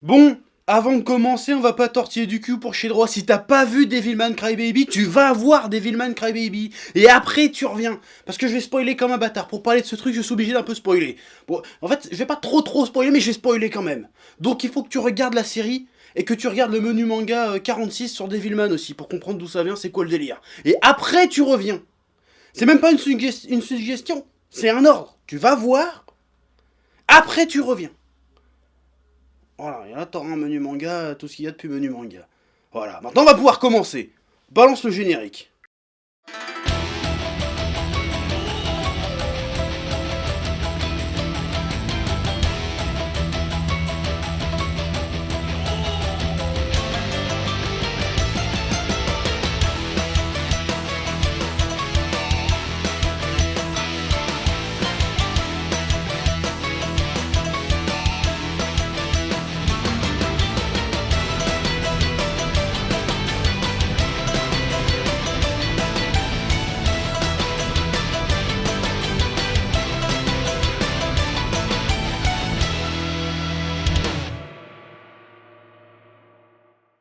Bon, avant de commencer, on va pas tortiller du cul pour chier droit. Si t'as pas vu Devilman Crybaby, tu vas voir Devilman Crybaby. Et après, tu reviens. Parce que je vais spoiler comme un bâtard. Pour parler de ce truc, je suis obligé d'un peu spoiler. Bon, en fait, je vais pas trop spoiler, mais je vais spoiler quand même. Donc il faut que tu regardes la série et que tu regardes le menu manga 46 sur Devilman aussi, pour comprendre d'où ça vient, c'est quoi le délire. Et après, tu reviens. C'est même pas une suggestion, c'est un ordre. Tu vas voir, après tu reviens. Voilà, et là t'auras un menu manga, tout ce qu'il y a depuis menu manga. Voilà, maintenant on va pouvoir commencer. Balance le générique.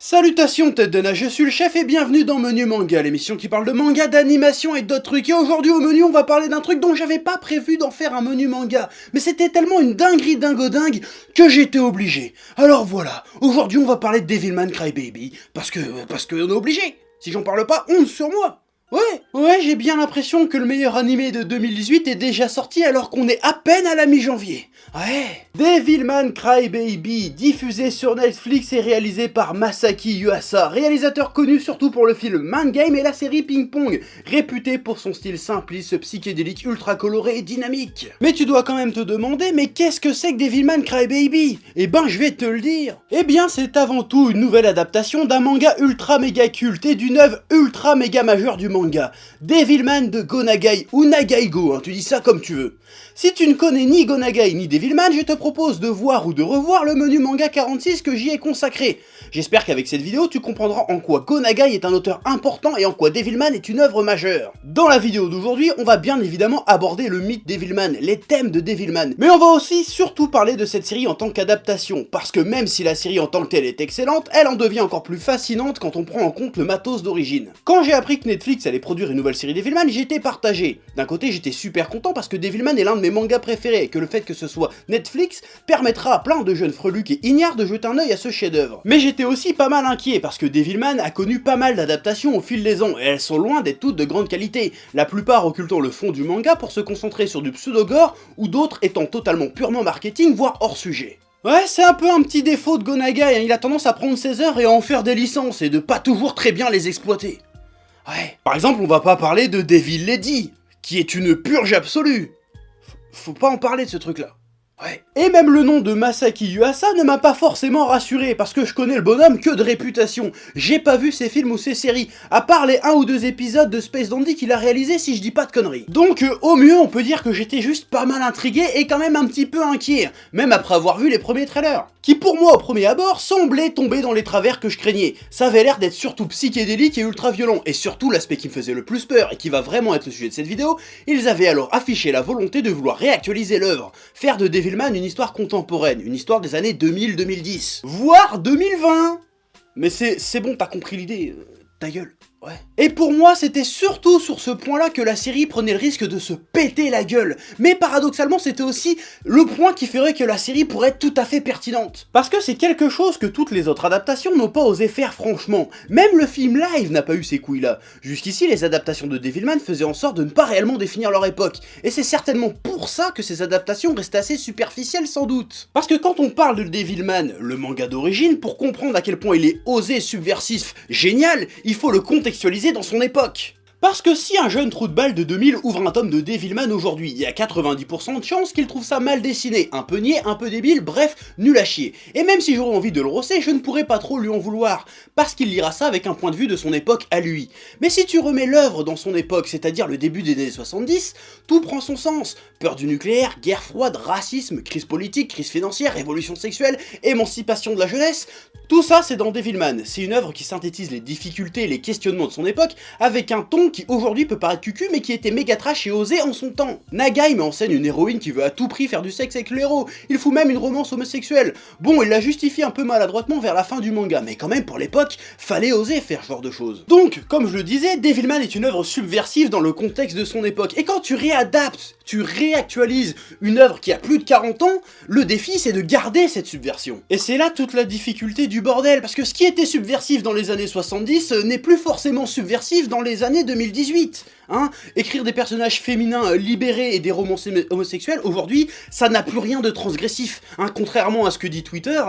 Salutations tête de nage, je suis le chef et bienvenue dans Menu Manga, l'émission qui parle de manga, d'animation et d'autres trucs. Et aujourd'hui au menu on va parler d'un truc dont j'avais pas prévu d'en faire un menu manga. Mais c'était tellement une dinguerie dingo-dingue que j'étais obligé. Alors voilà, aujourd'hui on va parler de Devilman Crybaby, parce que on est obligé. Si j'en parle pas, honte sur moi. Ouais, j'ai bien l'impression que le meilleur animé de 2018 est déjà sorti alors qu'on est à peine à la mi-janvier. Ouais. Devilman Crybaby, diffusé sur Netflix et réalisé par Masaki Yuasa, réalisateur connu surtout pour le film Man Game et la série Ping Pong, réputé pour son style simpliste, psychédélique, ultra coloré et dynamique. Mais tu dois quand même te demander, mais qu'est-ce que c'est que Devilman Crybaby? Eh ben, je vais te le dire. Eh bien, c'est avant tout une nouvelle adaptation d'un manga ultra méga culte et d'une œuvre ultra méga majeure du manga, Devilman de Go Nagai ou Nagai Go, hein, tu dis ça comme tu veux. Si tu ne connais ni Go Nagai ni Devilman, je te propose de voir ou de revoir le menu manga 46 que j'y ai consacré. J'espère qu'avec cette vidéo, tu comprendras en quoi Go Nagai est un auteur important et en quoi Devilman est une œuvre majeure. Dans la vidéo d'aujourd'hui, on va bien évidemment aborder le mythe Devilman, les thèmes de Devilman, mais on va aussi surtout parler de cette série en tant qu'adaptation, parce que même si la série en tant que telle est excellente, elle en devient encore plus fascinante quand on prend en compte le matos d'origine. Quand j'ai appris que Netflix allait produire une nouvelle série Devilman, j'étais partagé. D'un côté, j'étais super content parce que Devilman est l'un de mes mangas préférés et que le fait que ce soit Netflix permettra à plein de jeunes freluques et ignares de jeter un œil à ce chef-d'œuvre. Mais j'étais aussi pas mal inquiet parce que Devilman a connu pas mal d'adaptations au fil des ans et elles sont loin d'être toutes de grande qualité, la plupart occultant le fond du manga pour se concentrer sur du pseudo-gore ou d'autres étant totalement purement marketing voire hors sujet. Ouais, c'est un peu un petit défaut de Go Nagai, hein. Il a tendance à prendre ses heures et à en faire des licences et de pas toujours très bien les exploiter. Ouais. Par exemple, on va pas parler de Devil Lady, qui est une purge absolue. Faut pas en parler de ce truc-là. Ouais. Et même le nom de Masaki Yuasa ne m'a pas forcément rassuré, parce que je connais le bonhomme que de réputation. J'ai pas vu ses films ou ses séries, à part les 1 ou 2 épisodes de Space Dandy qu'il a réalisé si je dis pas de conneries. Donc au mieux on peut dire que j'étais juste pas mal intrigué et quand même un petit peu inquiet, même après avoir vu les premiers trailers, qui pour moi au premier abord semblaient tomber dans les travers que je craignais. Ça avait l'air d'être surtout psychédélique et ultra violent, et surtout l'aspect qui me faisait le plus peur et qui va vraiment être le sujet de cette vidéo, ils avaient alors affiché la volonté de vouloir réactualiser l'œuvre, faire de Devilman une histoire contemporaine, une histoire des années 2000-2010, voire 2020. Mais c'est bon, t'as compris l'idée, ta gueule. Ouais. Et pour moi, c'était surtout sur ce point-là que la série prenait le risque de se péter la gueule. Mais paradoxalement, c'était aussi le point qui ferait que la série pourrait être tout à fait pertinente. Parce que c'est quelque chose que toutes les autres adaptations n'ont pas osé faire franchement. Même le film live n'a pas eu ces couilles-là. Jusqu'ici, les adaptations de Devilman faisaient en sorte de ne pas réellement définir leur époque. Et c'est certainement pour ça que ces adaptations restent assez superficielles sans doute. Parce que quand on parle de Devilman, le manga d'origine, pour comprendre à quel point il est osé, subversif, génial, il faut le contextualiser dans son époque. Parce que si un jeune trou de balle de 2000 ouvre un tome de Devilman aujourd'hui, il y a 90% de chances qu'il trouve ça mal dessiné, un peu niais, un peu débile, bref, nul à chier. Et même si j'aurais envie de le rosser, je ne pourrais pas trop lui en vouloir, parce qu'il lira ça avec un point de vue de son époque à lui. Mais si tu remets l'œuvre dans son époque, c'est-à-dire le début des années 70, tout prend son sens. Peur du nucléaire, guerre froide, racisme, crise politique, crise financière, révolution sexuelle, émancipation de la jeunesse, tout ça c'est dans Devilman. C'est une œuvre qui synthétise les difficultés et les questionnements de son époque avec un ton adaptation qui aujourd'hui peut paraître cucu mais qui était méga trash et osée en son temps. Nagai met en scène une héroïne qui veut à tout prix faire du sexe avec le héros, il fout même une romance homosexuelle. Bon, il la justifie un peu maladroitement vers la fin du manga, mais quand même pour l'époque, fallait oser faire ce genre de choses. Donc, comme je le disais, Devilman est une œuvre subversive dans le contexte de son époque, et quand tu réadaptes, tu réactualises une œuvre qui a plus de 40 ans, le défi c'est de garder cette subversion. Et c'est là toute la difficulté du bordel, parce que ce qui était subversif dans les années 70 n'est plus forcément subversif dans les années 2018. Hein, écrire des personnages féminins libérés et des romans homosexuels, aujourd'hui, ça n'a plus rien de transgressif. Hein, contrairement à ce que dit Twitter,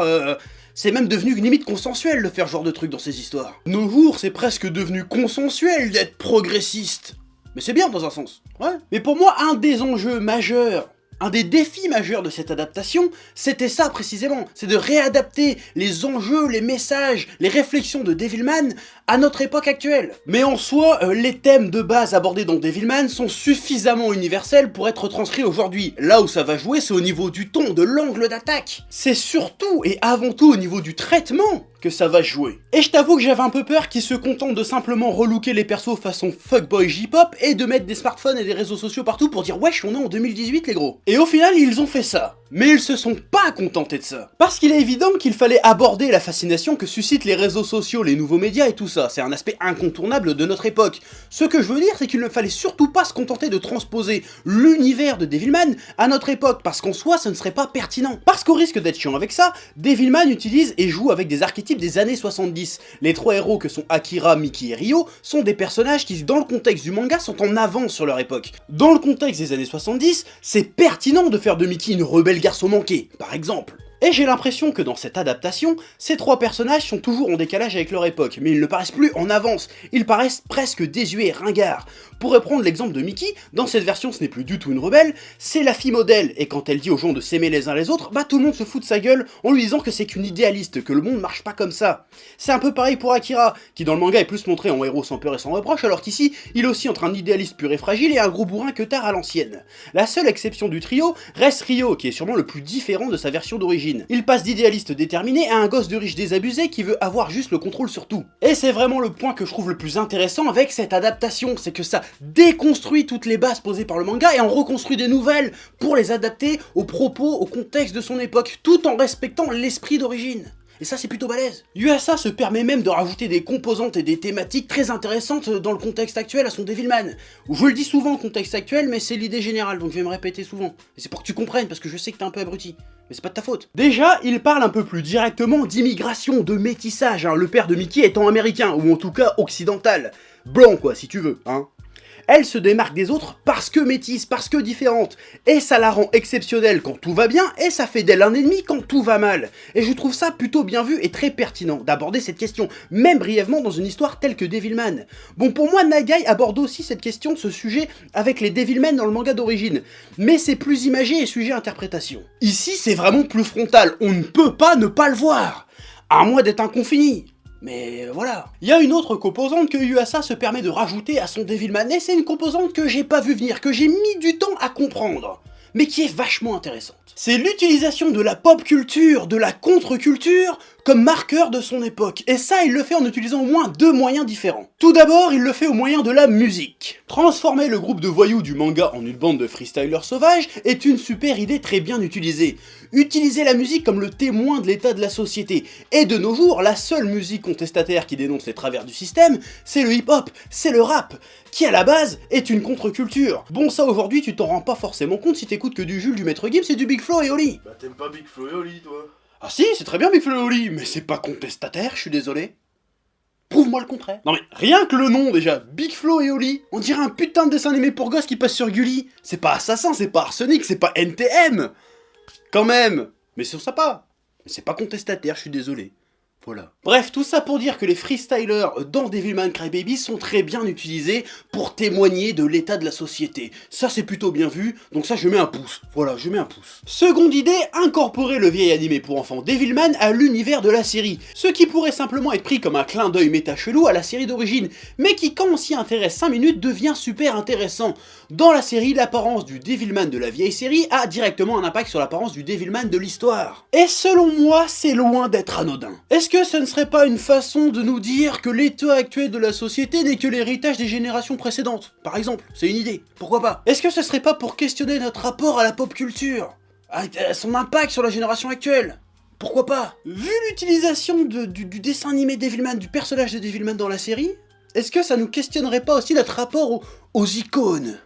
c'est même devenu limite consensuel de faire ce genre de truc dans ces histoires. Nos jours, c'est presque devenu consensuel d'être progressiste. Mais c'est bien dans un sens, ouais. Mais pour moi, un des enjeux majeurs, un des défis majeurs de cette adaptation, c'était ça précisément, c'est de réadapter les enjeux, les messages, les réflexions de Devilman à notre époque actuelle. Mais en soi, les thèmes de base abordés dans Devilman sont suffisamment universels pour être transcrits aujourd'hui. Là où ça va jouer, c'est au niveau du ton, de l'angle d'attaque. C'est surtout et avant tout au niveau du traitement que ça va jouer. Et je t'avoue que j'avais un peu peur qu'ils se contentent de simplement relooker les persos façon fuckboy J-pop et de mettre des smartphones et des réseaux sociaux partout pour dire wesh, on est en 2018 les gros. Et au final, ils ont fait ça. Mais ils se sont pas contentés de ça. Parce qu'il est évident qu'il fallait aborder la fascination que suscitent les réseaux sociaux, les nouveaux médias et tout ça. C'est un aspect incontournable de notre époque. Ce que je veux dire, c'est qu'il ne fallait surtout pas se contenter de transposer l'univers de Devilman à notre époque, parce qu'en soi, ce ne serait pas pertinent. Parce qu'au risque d'être chiant avec ça, Devilman utilise et joue avec des archétypes des années 70. Les trois héros que sont Akira, Miki et Ryo sont des personnages qui, dans le contexte du manga, sont en avance sur leur époque. Dans le contexte des années 70, c'est pertinent de faire de Miki une rebelle garçon manqué, par exemple. Et j'ai l'impression que dans cette adaptation, ces trois personnages sont toujours en décalage avec leur époque, mais ils ne paraissent plus en avance, ils paraissent presque désuets et ringards. Pour reprendre l'exemple de Miki, dans cette version ce n'est plus du tout une rebelle, c'est la fille modèle, et quand elle dit aux gens de s'aimer les uns les autres, bah tout le monde se fout de sa gueule en lui disant que c'est qu'une idéaliste, que le monde marche pas comme ça. C'est un peu pareil pour Akira, qui dans le manga est plus montré en héros sans peur et sans reproche, alors qu'ici, il est aussi entre un idéaliste pur et fragile et un gros bourrin que tard à l'ancienne. La seule exception du trio reste Ryo, qui est sûrement le plus différent de sa version d'origine. Il passe d'idéaliste déterminé à un gosse de riche désabusé qui veut avoir juste le contrôle sur tout. Et c'est vraiment le point que je trouve le plus intéressant avec cette adaptation, c'est que ça déconstruit toutes les bases posées par le manga et en reconstruit des nouvelles pour les adapter aux propos, au contexte de son époque, tout en respectant l'esprit d'origine. Et ça c'est plutôt balèze. Yuasa se permet même de rajouter des composantes et des thématiques très intéressantes dans le contexte actuel à son Devilman. Je le dis souvent contexte actuel, mais c'est l'idée générale, donc je vais me répéter souvent. Et c'est pour que tu comprennes, parce que je sais que t'es un peu abruti. Mais c'est pas de ta faute. Déjà, il parle un peu plus directement d'immigration, de métissage, hein, le père de Miki étant américain, ou en tout cas occidental. Blanc quoi, si tu veux, hein. Elle se démarque des autres parce que métisse, parce que différente, et ça la rend exceptionnelle quand tout va bien, et ça fait d'elle un ennemi quand tout va mal. Et je trouve ça plutôt bien vu et très pertinent d'aborder cette question, même brièvement dans une histoire telle que Devilman. Bon, pour moi, Nagai aborde aussi cette question, ce sujet, avec les Devilmen dans le manga d'origine, mais c'est plus imagé et sujet à interprétation. Ici, c'est vraiment plus frontal, on ne peut pas ne pas le voir, à moins d'être inconfini. Mais voilà. Il y a une autre composante que Yuasa se permet de rajouter à son Devilman, et c'est une composante que j'ai pas vu venir, que j'ai mis du temps à comprendre, mais qui est vachement intéressante. C'est l'utilisation de la pop culture, de la contre-culture, comme marqueur de son époque. Et ça, il le fait en utilisant au moins deux moyens différents. Tout d'abord, il le fait au moyen de la musique. Transformer le groupe de voyous du manga en une bande de freestylers sauvages est une super idée très bien utilisée. Utiliser la musique comme le témoin de l'état de la société. Et de nos jours, la seule musique contestataire qui dénonce les travers du système, c'est le hip-hop, c'est le rap, qui à la base est une contre-culture. Bon, ça aujourd'hui, tu t'en rends pas forcément compte si t'écoutes que du Jules, du Maître Gims et du Big Flo et Oli. Bah t'aimes pas Big Flo et Oli, toi? Ah si, c'est très bien Big Flo et Oli, mais c'est pas contestataire, je suis désolé. Prouve-moi le contraire. Non mais, rien que le nom déjà, Big Flo et Oli, on dirait un putain de dessin animé pour gosses qui passe sur Gulli. C'est pas Assassin, c'est pas Arsenic, c'est pas NTM. Quand même. Mais c'est sympa. Mais c'est pas contestataire, je suis désolé. Voilà. Bref, tout ça pour dire que les freestylers dans Devilman Crybaby sont très bien utilisés pour témoigner de l'état de la société. Ça c'est plutôt bien vu, donc ça je mets un pouce. Voilà, je mets un pouce. Seconde idée, incorporer le vieil animé pour enfants Devilman à l'univers de la série. Ce qui pourrait simplement être pris comme un clin d'œil méta chelou à la série d'origine, mais qui quand on s'y intéresse 5 minutes devient super intéressant. Dans la série, l'apparence du Devilman de la vieille série a directement un impact sur l'apparence du Devilman de l'histoire. Et selon moi, c'est loin d'être anodin. Est-ce que que ce ne serait pas une façon de nous dire que l'état actuel de la société n'est que l'héritage des générations précédentes? Par exemple, c'est une idée, pourquoi pas? Est-ce que ce serait pas pour questionner notre rapport à la pop culture? À son impact sur la génération actuelle? Pourquoi pas? Vu l'utilisation du dessin animé Devilman, du personnage de Devilman dans la série, est-ce que ça nous questionnerait pas aussi notre rapport aux icônes?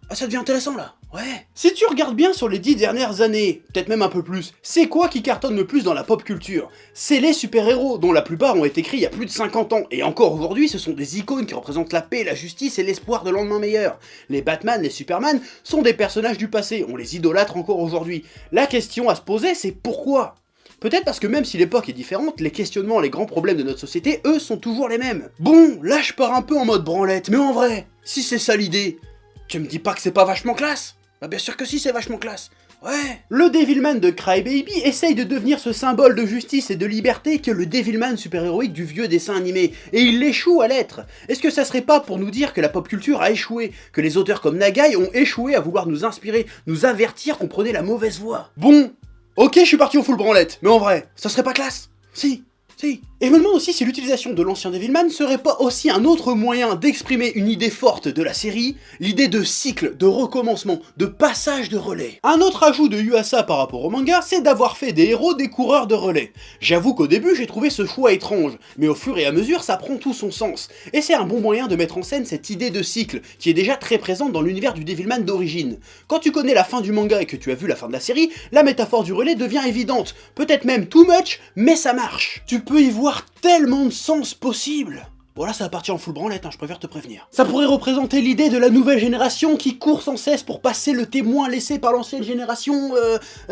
Ah, ça devient intéressant là. Ouais. Si tu regardes bien sur les 10 dernières années, peut-être même un peu plus, c'est quoi qui cartonne le plus dans la pop culture? C'est les super-héros, dont la plupart ont été créés il y a plus de 50 ans, et encore aujourd'hui, ce sont des icônes qui représentent la paix, la justice et l'espoir de lendemain meilleur. Les Batman, les Superman sont des personnages du passé, on les idolâtre encore aujourd'hui. La question à se poser, c'est pourquoi? Peut-être parce que même si l'époque est différente, les questionnements, les grands problèmes de notre société, eux, sont toujours les mêmes. Bon, là je pars un peu en mode branlette, mais en vrai, si c'est ça l'idée, tu me dis pas que c'est pas vachement classe? Bah bien sûr que si, c'est vachement classe. Ouais. Le Devilman de Crybaby essaye de devenir ce symbole de justice et de liberté que le Devilman super-héroïque du vieux dessin animé, et il échoue à l'être. Est-ce que ça serait pas pour nous dire que la pop culture a échoué, que les auteurs comme Nagai ont échoué à vouloir nous inspirer, nous avertir qu'on prenait la mauvaise voie? Bon, ok, je suis parti au full branlette, mais en vrai, ça serait pas classe? Si. Et je me demande aussi si l'utilisation de l'ancien Devilman serait pas aussi un autre moyen d'exprimer une idée forte de la série, l'idée de cycle, de recommencement, de passage de relais. Un autre ajout de Yuasa par rapport au manga, c'est d'avoir fait des héros des coureurs de relais. J'avoue qu'au début j'ai trouvé ce choix étrange, mais au fur et à mesure ça prend tout son sens. Et c'est un bon moyen de mettre en scène cette idée de cycle, qui est déjà très présente dans l'univers du Devilman d'origine. Quand tu connais la fin du manga et que tu as vu la fin de la série, la métaphore du relais devient évidente, peut-être même too much, mais ça marche. Tu peux y voir tellement de sens possible. Bon là ça va partir en full branlette, je préfère te prévenir. Ça pourrait représenter l'idée de la nouvelle génération qui court sans cesse pour passer le témoin laissé par l'ancienne génération,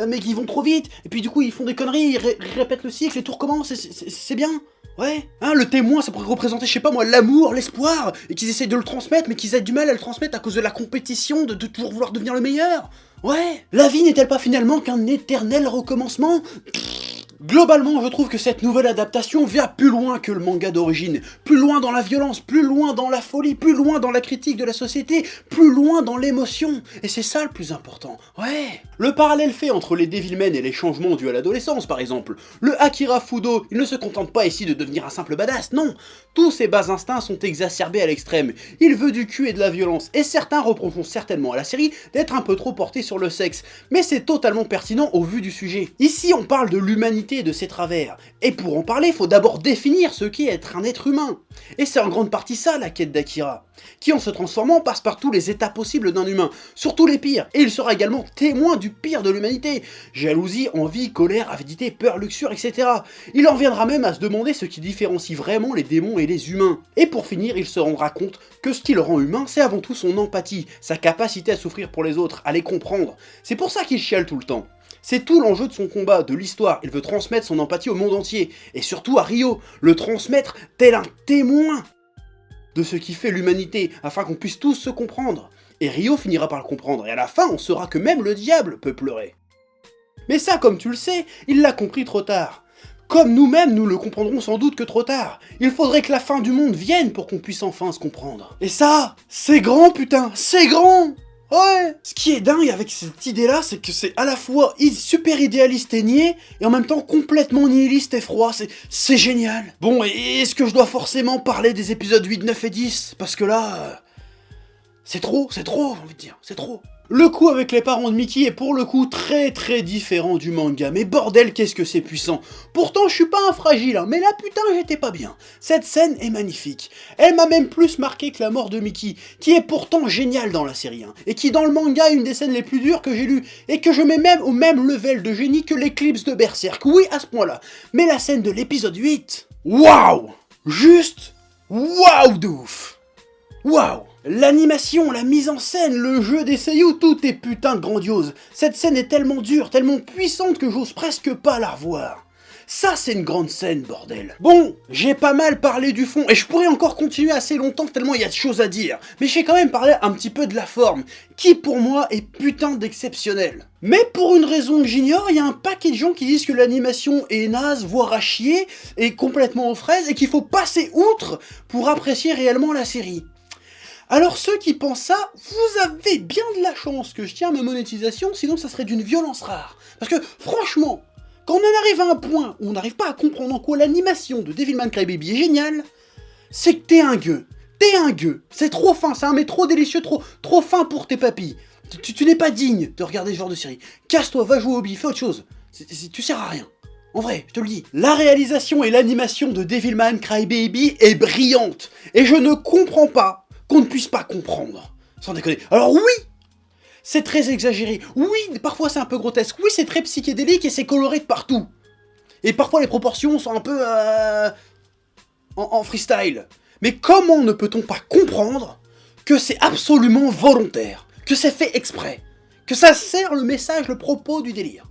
mais qui vont trop vite, et puis du coup ils font des conneries, ils répètent le cycle et tout recommence, c'est bien. Ouais, le témoin ça pourrait représenter, je sais pas moi, l'amour, l'espoir, et qu'ils essayent de le transmettre, mais qu'ils aient du mal à le transmettre à cause de la compétition, de toujours vouloir devenir le meilleur. Ouais, la vie n'est-elle pas finalement qu'un éternel recommencement? Globalement, je trouve que cette nouvelle adaptation va plus loin que le manga d'origine, plus loin dans la violence, plus loin dans la folie, plus loin dans la critique de la société, plus loin dans l'émotion, et c'est ça le plus important, ouais. Le parallèle fait entre les Devilmen et les changements dus à l'adolescence par exemple, le Akira Fudo, il ne se contente pas ici de devenir un simple badass, non, tous ses bas instincts sont exacerbés à l'extrême, il veut du cul et de la violence, et certains reprocheront certainement à la série d'être un peu trop portés sur le sexe, mais c'est totalement pertinent au vu du sujet. Ici on parle de l'humanité et de ses travers. Et pour en parler, faut d'abord définir ce qu'est être un être humain. Et c'est en grande partie ça la quête d'Akira, qui en se transformant passe par tous les états possibles d'un humain, surtout les pires, et il sera également témoin du pire de l'humanité. Jalousie, envie, colère, avidité, peur, luxure, etc. Il en viendra même à se demander ce qui différencie vraiment les démons et les humains. Et pour finir, il se rendra compte que ce qui le rend humain, c'est avant tout son empathie, sa capacité à souffrir pour les autres, à les comprendre. C'est pour ça qu'il chiale tout le temps. C'est tout l'enjeu de son combat, de l'histoire, il veut transmettre son empathie au monde entier, et surtout à Ryo, le transmettre tel un témoin de ce qui fait l'humanité, afin qu'on puisse tous se comprendre. Et Ryo finira par le comprendre, et à la fin on saura que même le diable peut pleurer. Mais ça, comme tu le sais, il l'a compris trop tard. Comme nous-mêmes, nous le comprendrons sans doute que trop tard. Il faudrait que la fin du monde vienne pour qu'on puisse enfin se comprendre. Et ça, c'est grand putain, c'est grand! Ouais. Ce qui est dingue avec cette idée-là, c'est que c'est à la fois super idéaliste et niais, et en même temps complètement nihiliste et froid, c'est génial. Bon, et est-ce que je dois forcément parler des épisodes 8, 9 et 10? Parce que là... c'est trop, j'ai envie de dire, c'est trop. Le coup avec les parents de Mickey est pour le coup très différent du manga, mais bordel qu'est-ce que c'est puissant. Pourtant je suis pas un fragile, hein, mais là putain j'étais pas bien. Cette scène est magnifique. Elle m'a même plus marqué que la mort de Mickey, qui est pourtant géniale dans la série, hein, et qui dans le manga est une des scènes les plus dures que j'ai lues, et que je mets même au même level de génie que l'éclipse de Berserk, oui à ce point-là. Mais la scène de l'épisode 8, waouh! Juste waouh de ouf! Waouh! L'animation, la mise en scène, le jeu des seiyuu, tout est putain de grandiose. Cette scène est tellement dure, tellement puissante que j'ose presque pas la revoir. Ça, c'est une grande scène, bordel. Bon, j'ai pas mal parlé du fond, et je pourrais encore continuer assez longtemps tellement il y a de choses à dire. Mais j'ai quand même parlé un petit peu de la forme, qui pour moi est putain d'exceptionnelle. Mais pour une raison que j'ignore, il y a un paquet de gens qui disent que l'animation est naze, voire à chier, et complètement aux fraises, et qu'il faut passer outre pour apprécier réellement la série. Alors ceux qui pensent ça, vous avez bien de la chance que je tiens ma monétisation, sinon ça serait d'une violence rare. Parce que franchement, Quand on en arrive à un point où on n'arrive pas à comprendre en quoi l'animation de Devilman Crybaby est géniale, c'est que t'es un gueux. T'es un gueux. C'est trop fin, c'est un mets trop délicieux, trop fin pour tes papilles. Tu n'es pas digne de regarder ce genre de série. Casse-toi, va jouer au hobby, fais autre chose. Tu sers à rien. En vrai, je te le dis. La réalisation et l'animation de Devilman Crybaby est brillante. Et je ne comprends pas qu'on ne puisse pas comprendre. Sans déconner. Alors oui, c'est très exagéré. Oui, parfois c'est un peu grotesque. Oui, c'est très psychédélique et c'est coloré de partout. Et parfois les proportions sont un peu en freestyle. Mais comment ne peut-on pas comprendre que c'est absolument volontaire, que c'est fait exprès, que ça sert le message, le propos du délire?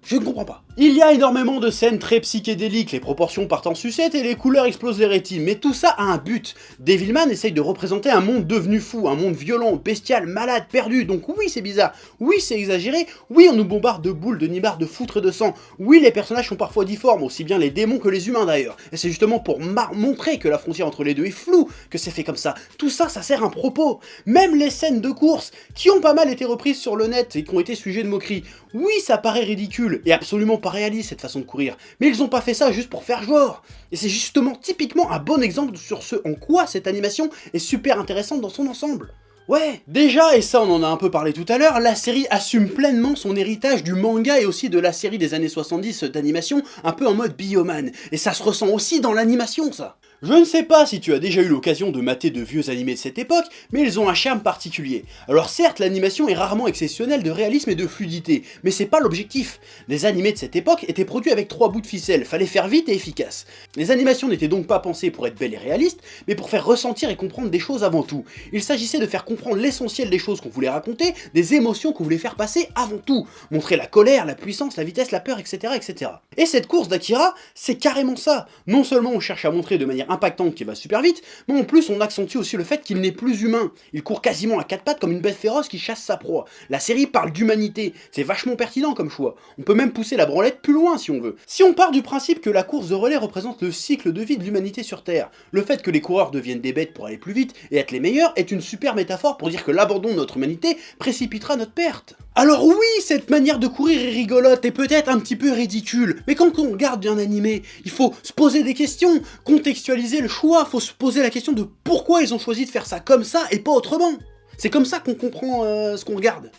Je ne comprends pas. Il y a énormément de scènes très psychédéliques, les proportions partent en sucette et les couleurs explosent les rétines, mais tout ça a un but. Devilman essaye de représenter un monde devenu fou, un monde violent, bestial, malade, perdu, donc oui c'est bizarre, oui c'est exagéré, oui on nous bombarde de boules, de nibards, de foutres et de sang, oui les personnages sont parfois difformes, aussi bien les démons que les humains d'ailleurs, et c'est justement pour montrer que la frontière entre les deux est floue que c'est fait comme ça. Tout ça, ça sert un propos. Même les scènes de course, qui ont pas mal été reprises sur le net et qui ont été sujet de moqueries, oui ça paraît ridicule, et absolument pas réaliste cette façon de courir, mais ils ont pas fait ça juste pour faire genre. Et c'est justement typiquement un bon exemple sur ce en quoi cette animation est super intéressante dans son ensemble. Ouais, déjà, et ça on en a un peu parlé tout à l'heure, la série assume pleinement son héritage du manga et aussi de la série des années 70 d'animation, un peu en mode Bioman, et ça se ressent aussi dans l'animation ça. Je ne sais pas si tu as déjà eu l'occasion de mater de vieux animés de cette époque, mais ils ont un charme particulier. Alors certes, l'animation est rarement exceptionnelle de réalisme et de fluidité, mais c'est pas l'objectif. Les animés de cette époque étaient produits avec 3 bouts de ficelle, fallait faire vite et efficace. Les animations n'étaient donc pas pensées pour être belles et réalistes, mais pour faire ressentir et comprendre des choses avant tout. Il s'agissait de faire comprendre l'essentiel des choses qu'on voulait raconter, des émotions qu'on voulait faire passer avant tout. Montrer la colère, la puissance, la vitesse, la peur, etc. etc. Et cette course d'Akira, c'est carrément ça. Non seulement on cherche à montrer de manière impactante qu'il va super vite, mais en plus on accentue aussi le fait qu'il n'est plus humain. Il court quasiment à 4 pattes comme une bête féroce qui chasse sa proie. La série parle d'humanité, c'est vachement pertinent comme choix. On peut même pousser la branlette plus loin si on veut. Si on part du principe que la course de relais représente le cycle de vie de l'humanité sur Terre, le fait que les coureurs deviennent des bêtes pour aller plus vite et être les meilleurs est une super métaphore pour dire que l'abandon de notre humanité précipitera notre perte. Alors oui, cette manière de courir est rigolote et peut-être un petit peu ridicule, mais quand on regarde un animé, il faut se poser des questions, contextualiser le choix, faut se poser la question de pourquoi ils ont choisi de faire ça comme ça et pas autrement. C'est comme ça qu'on comprend ce qu'on regarde.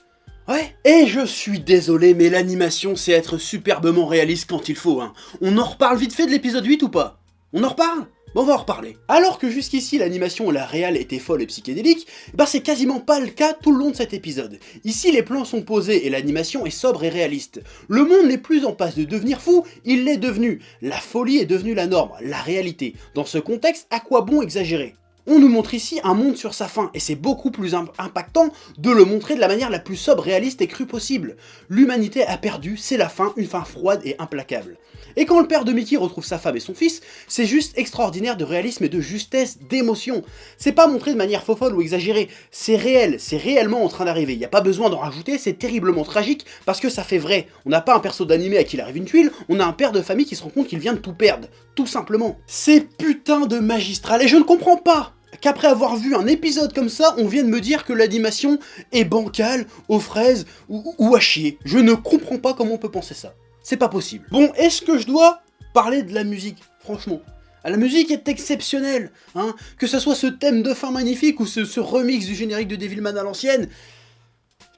Ouais. Et je suis désolé, mais l'animation c'est être superbement réaliste quand il faut, hein. On en reparle vite fait de l'épisode 8 ou pas? On en reparle? Bon, on va en reparler. Alors que jusqu'ici l'animation et la réal étaient folles et psychédéliques, bah c'est quasiment pas le cas tout le long de cet épisode. Ici les plans sont posés et l'animation est sobre et réaliste. Le monde n'est plus en passe de devenir fou, il l'est devenu. La folie est devenue la norme, la réalité. Dans ce contexte, à quoi bon exagérer? On nous montre ici un monde sur sa fin, et c'est beaucoup plus impactant de le montrer de la manière la plus sobre, réaliste et crue possible. L'humanité a perdu, c'est la fin, une fin froide et implacable. Et quand le père de Mickey retrouve sa femme et son fils, c'est juste extraordinaire de réalisme et de justesse, d'émotion. C'est pas montré de manière fofolle ou exagérée, c'est réel, c'est réellement en train d'arriver. Y a pas besoin d'en rajouter, c'est terriblement tragique parce que ça fait vrai. On n'a pas un perso d'animé à qui il arrive une tuile, on a un père de famille qui se rend compte qu'il vient de tout perdre. Tout simplement. C'est putain de magistral et je ne comprends pas qu'après avoir vu un épisode comme ça, on vienne me dire que l'animation est bancale, aux fraises ou à chier. Je ne comprends pas comment on peut penser ça. C'est pas possible. Bon, est-ce que je dois parler de la musique? Franchement. La musique est exceptionnelle, hein. Que ce soit ce thème de fin magnifique ou ce remix du générique de Devilman à l'ancienne.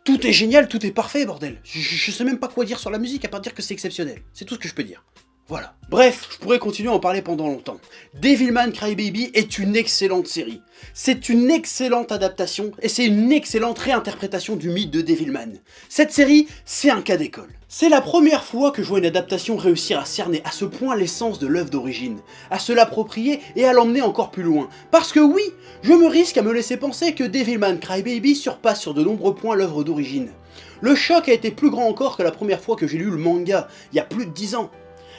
Tout est génial, tout est parfait, bordel. Je sais même pas quoi dire sur la musique à part dire que c'est exceptionnel. C'est tout ce que je peux dire. Voilà. Bref, je pourrais continuer à en parler pendant longtemps. Devilman Crybaby est une excellente série. C'est une excellente adaptation et c'est une excellente réinterprétation du mythe de Devilman. Cette série, c'est un cas d'école. C'est la première fois que je vois une adaptation réussir à cerner à ce point l'essence de l'œuvre d'origine, à se l'approprier et à l'emmener encore plus loin. Parce que oui, je me risque à me laisser penser que Devilman Crybaby surpasse sur de nombreux points l'œuvre d'origine. Le choc a été plus grand encore que la première fois que j'ai lu le manga, il y a plus de 10 ans.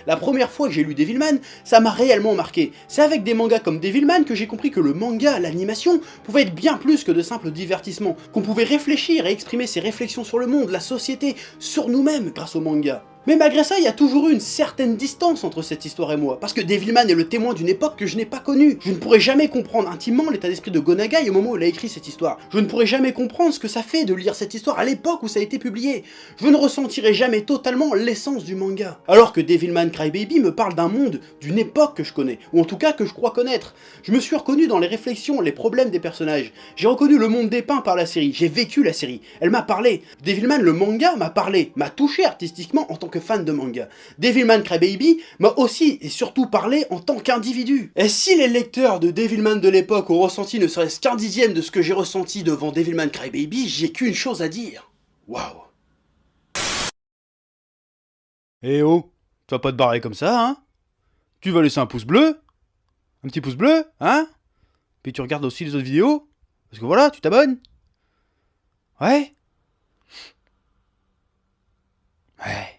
La première fois que j'ai lu Devilman, ça m'a réellement marqué. C'est avec des mangas comme Devilman que j'ai compris que le manga, l'animation, pouvait être bien plus que de simples divertissements, qu'on pouvait réfléchir et exprimer ses réflexions sur le monde, la société, sur nous-mêmes grâce au manga. Mais malgré ça, il y a toujours eu une certaine distance entre cette histoire et moi, parce que Devilman est le témoin d'une époque que je n'ai pas connue. Je ne pourrais jamais comprendre intimement l'état d'esprit de Go Nagai au moment où il a écrit cette histoire. Je ne pourrais jamais comprendre ce que ça fait de lire cette histoire à l'époque où ça a été publié. Je ne ressentirai jamais totalement l'essence du manga. Alors que Devilman Crybaby me parle d'un monde, d'une époque que je connais, ou en tout cas que je crois connaître. Je me suis reconnu dans les réflexions, les problèmes des personnages. J'ai reconnu le monde dépeint par la série, j'ai vécu la série. Elle m'a parlé. Devilman le manga m'a parlé, m'a touché artistiquement en tant que fan de manga. Devilman Crybaby m'a aussi et surtout parlé en tant qu'individu. Et si les lecteurs de Devilman de l'époque ont ressenti ne serait-ce qu'un dixième de ce que j'ai ressenti devant Devilman Crybaby, j'ai qu'une chose à dire. Waouh. Eh oh, tu vas pas te barrer comme ça, hein? Tu vas laisser un pouce bleu? Un petit pouce bleu, hein? Puis tu regardes aussi les autres vidéos? Parce que voilà, tu t'abonnes? Ouais? Ouais.